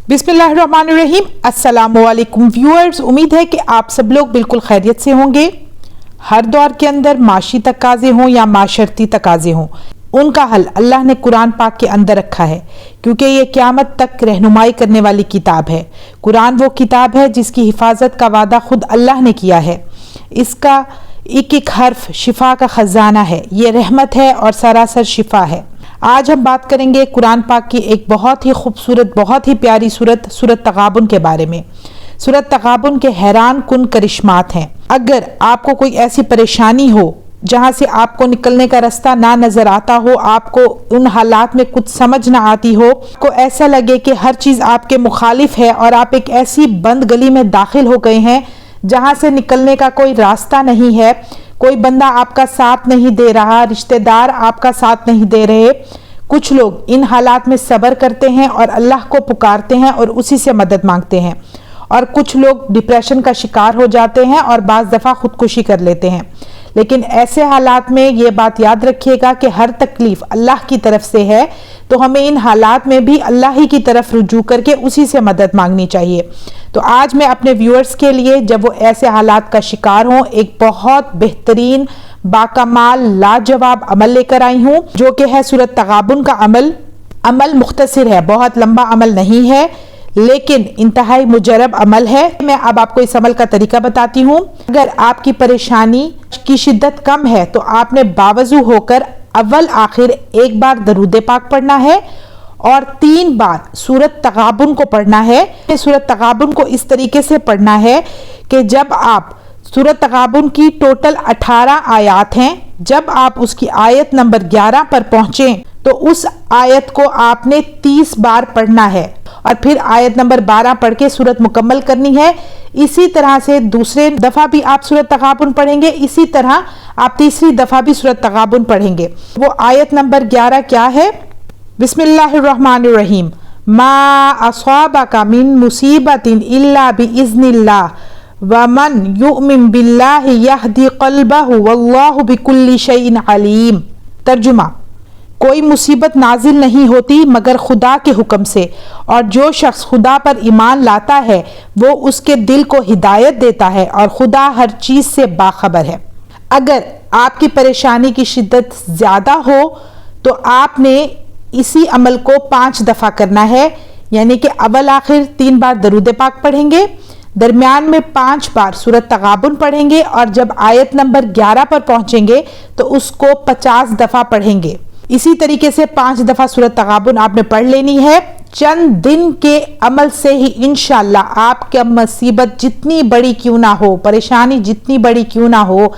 बिस्मिल्लाहिर्रहमानिर्रहीम। अस्सलामुअलैकुम व्यूअर्स, उम्मीद है कि आप सब लोग बिल्कुल खैरियत से होंगे। हर दौर के अंदर माशी तकाज़े हों या माशरती तकाज़े हों, उनका हल अल्लाह ने कुरान पाक के अंदर रखा है, क्योंकि ये क़यामत तक रहनुमाई करने वाली किताब है। कुरान वो किताब है जिसकी हिफाजत का वादा खुद अल्लाह ने किया है। इसका एक एक हर्फ शिफा का ख़जाना है, ये रहमत है और सरासर शिफा है। आज हम बात करेंगे कुरान पाक की एक बहुत ही खूबसूरत, बहुत ही प्यारी सूरत तगाबुन के बारे में। सूरत तगाबुन के हैरान कुन करिश्मात हैं। अगर आपको कोई ऐसी परेशानी हो जहाँ से आपको निकलने का रास्ता ना नज़र आता हो, आपको उन हालात में कुछ समझ ना आती हो, आपको ऐसा लगे कि हर चीज़ आपके मुखालिफ है और आप एक ऐसी बंद गली में दाखिल हो गए हैं जहाँ से निकलने का कोई रास्ता नहीं है, कोई बंदा आपका साथ नहीं दे रहा, रिश्तेदार आपका साथ नहीं दे रहे। कुछ लोग इन हालात में सब्र करते हैं और अल्लाह को पुकारते हैं और उसी से मदद मांगते हैं, और कुछ लोग डिप्रेशन का शिकार हो जाते हैं और बाज़ दफ़ा खुदकुशी कर लेते हैं। लेकिन ऐसे हालात में ये बात याद रखिएगा कि हर तकलीफ़ अल्लाह की तरफ से है, तो हमें इन हालात में भी अल्लाह ही की तरफ रुजू करके उसी से मदद मांगनी चाहिए। तो आज मैं अपने व्यूअर्स के लिए, जब वो ऐसे हालात का शिकार हों, एक बहुत बेहतरीन बाकमाल लाजवाब अमल लेकर आई हूँ, जो कि है सूरत तगाबुन का अमल मुख्तसर है, बहुत लंबा अमल नहीं है, लेकिन इंतहाई मुजरब अमल है। मैं अब आपको इस अमल का तरीका बताती हूँ। अगर आपकी परेशानी की शिद्दत कम है तो आपने बावजू होकर अव्वल आखिर एक बार दरूद पाक पढ़ना है और 3 बार सूरत तगाबुन को पढ़ना है। सूरत तगाबुन को इस तरीके से पढ़ना है कि जब आप सूरत तगाबुन की टोटल 18 आयत हैं, जब आप उसकी आयत नंबर 11 पर पहुंचें तो उस आयत को आपने 30 बार पढ़ना है और फिर आयत नंबर 12 पढ़ के सूरत मुकम्मल करनी है। इसी तरह से दूसरे दफ़ा भी आप सूरत तगाबुन पढ़ेंगे, इसी तरह आप तीसरी दफ़ा भी सूरत तगाबुन पढ़ेंगे। वो आयत नंबर 11 क्या है? बिस्मिल्लाहिर्रहमानिर्रहीम। मा असाबका मिन मुसीबतिन इल्ला बिइज़्निल्लाह वमन युमिन बिल्लाहि यहदी क़ल्बहु वल्लाहु बिकुल्लि शैइन अलीम। तर्जुमा: कोई मुसीबत नाजिल नहीं होती मगर खुदा के हुक्म से, और जो शख्स खुदा पर ईमान लाता है वो उसके दिल को हिदायत देता है और खुदा हर चीज़ से बाखबर है। अगर आपकी परेशानी की शिद्दत ज़्यादा हो तो आपने इसी अमल को 5 दफ़ा करना है, यानी कि अव्वल आखिर 3 बार दरूद पाक पढ़ेंगे, दरमियान में 5 बार सूरत तगाबुन पढ़ेंगे और जब आयत नंबर 11 पर पहुंचेंगे तो उसको 50 दफ़ा पढ़ेंगे। इसी तरीके से 5 दफ़ा सूरत तगाबुन आपने पढ़ लेनी है। चंद दिन के अमल से ही इंशाअल्लाह आपकी मुसीबत जितनी बड़ी क्यों ना हो, परेशानी जितनी बड़ी क्यों ना हो,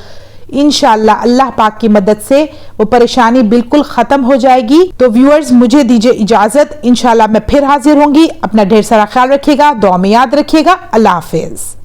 इंशाअल्लाह अल्लाह पाक की मदद से वो परेशानी बिल्कुल ख़त्म हो जाएगी। तो व्यूअर्स, मुझे दीजिए इजाज़त। इंशाअल्लाह मैं फिर हाजिर होंगी। अपना ढेर सारा ख्याल रखिएगा, दुआ में याद रखिएगा। अल्लाह हाफिज़।